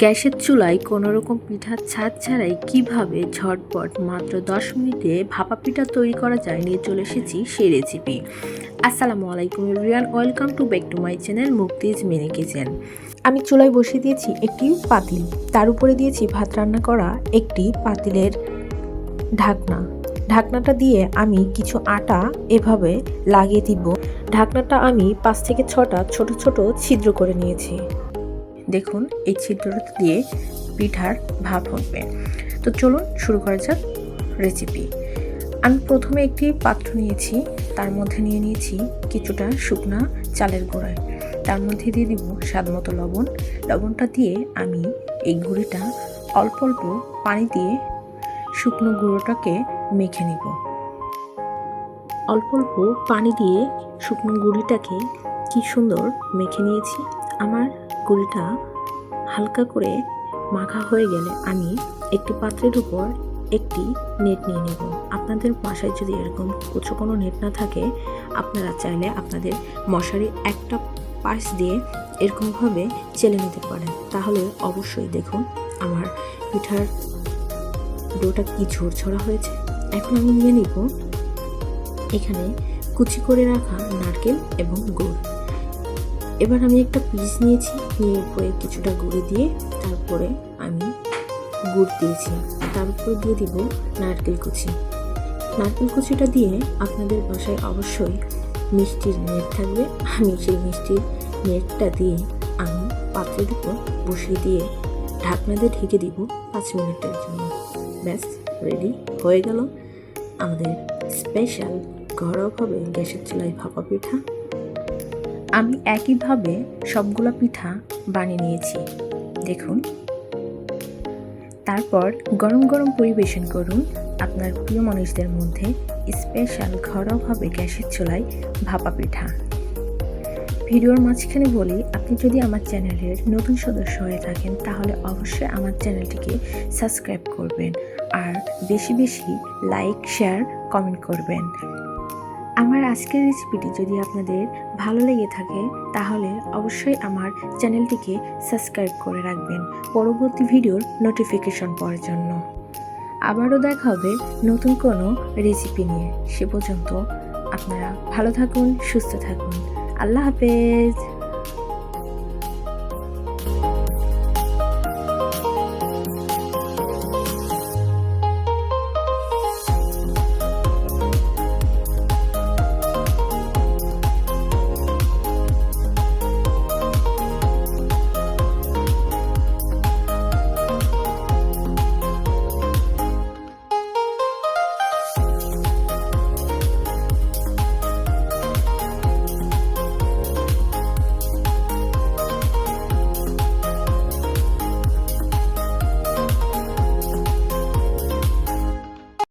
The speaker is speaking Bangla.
গ্যাসের চুলায় কোনো রকম পিঠার ছাদ ছাড়াই কিভাবে ঝটপট মাত্র 10 মিনিটে ভাপা পিঠা তৈরি করা যায় নিয়ে চলে এসেছি সেই রেসিপি। আসসালামু আলাইকুম everyone, welcome to back to my channel Mukti's mini kitchen. আমি চুলায় বসিয়ে দিয়েছি একটি পাতিল, তার উপরে দিয়েছি ভাত রান্না করা একটি পাতিলের ঢাকনাটা দিয়ে আমি কিছু আটা এভাবে লাগিয়ে দিব। ঢাকনাটা আমি 5 থেকে 6টা ছোট ছোট ছিদ্র করে নিয়েছি। দেখুন এই ছিদ্রটা দিয়ে পিঠার ভাপ হবে। তো চলুন শুরু করা যাক রেসিপি। আমি প্রথমে একটি পাত্র নিয়েছি, তার মধ্যে নিয়ে নিয়েছি কিছুটা শুকনা চালের গুঁড়া, তার মধ্যে দিয়ে দিব স্বাদ মতো লবণ। লবণটা দিয়ে আমি এই গুঁড়িটা অল্প অল্প পানি দিয়ে শুকনো গুঁড়োটাকে মেখে নিব। অল্প অল্প পানি দিয়ে শুকনো গুঁড়িটাকে কি সুন্দর মেখে নিয়েছি। আমার গুঁড়িটা হালকা করে মাখা হয়ে গেলে আমি একটি পাত্রের উপর একটি নেট নিয়ে নেব। আপনাদের বাসায় যদি এরকম কোনো নেট না থাকে, আপনারা চাইলে আপনাদের মশারির একটা পাশ দিয়ে এরকমভাবে চেলে নিতে পারেন। তাহলে অবশ্যই দেখুন আমার পিঠার ডোটা কি ঝরঝরা হয়েছে। এখন আমি নিয়ে নিব এখানে কুচি করে রাখা নারকেল এবং গুড়। এবার আমি একটা পিস নিয়েছি, নিয়ে উপরে কিছুটা গুঁড়ি দিয়ে তারপরে আমি গুড় দিয়েছি, তার উপরে দিয়ে দিব নারকেল কুচিটা দিয়ে আপনাদের বাসায় অবশ্যই মিষ্টির নেট থাকবে। আমি সেই মিষ্টির নেটটা দিয়ে আমি পাত্রের উপর বসিয়ে দিয়ে ঢাকনা দিয়ে ঢেকে দিব 5 মিনিটের জন্য। ব্যাস রেডি হয়ে গেল আমাদের স্পেশাল ঘরোয়াভাবে গ্যাসের চুলায় ভাপা পিঠা। আমি একইভাবে সবগুলো পিঠা বানিয়ে নিয়েছি দেখুন। তারপর গরম গরম পরিবেশন করুন আপনার প্রিয় মানুষদের মধ্যে স্পেশাল ঘরোয়াভাবে গ্যাসের চুলায় ভাপা পিঠা। ভিডিওর মাঝখানে বলি, আপনি যদি আমার চ্যানেলের নতুন সদস্য হয়ে থাকেন তাহলে অবশ্যই আমার চ্যানেলটিকে সাবস্ক্রাইব করবেন আর বেশি বেশি লাইক, শেয়ার, কমেন্ট করবেন। আমার আজকের রেসিপিটি যদি আপনাদের ভালো লেগে থাকে তাহলে অবশ্যই আমার চ্যানেলটিকে সাবস্ক্রাইব করে রাখবেন পরবর্তী ভিডিওর নোটিফিকেশন পাওয়ার জন্য। আবারও দেখা হবে নতুন কোনো রেসিপি নিয়ে। সে পর্যন্ত আপনারা ভালো থাকুন, সুস্থ থাকুন। আল্লাহ হাফেজ।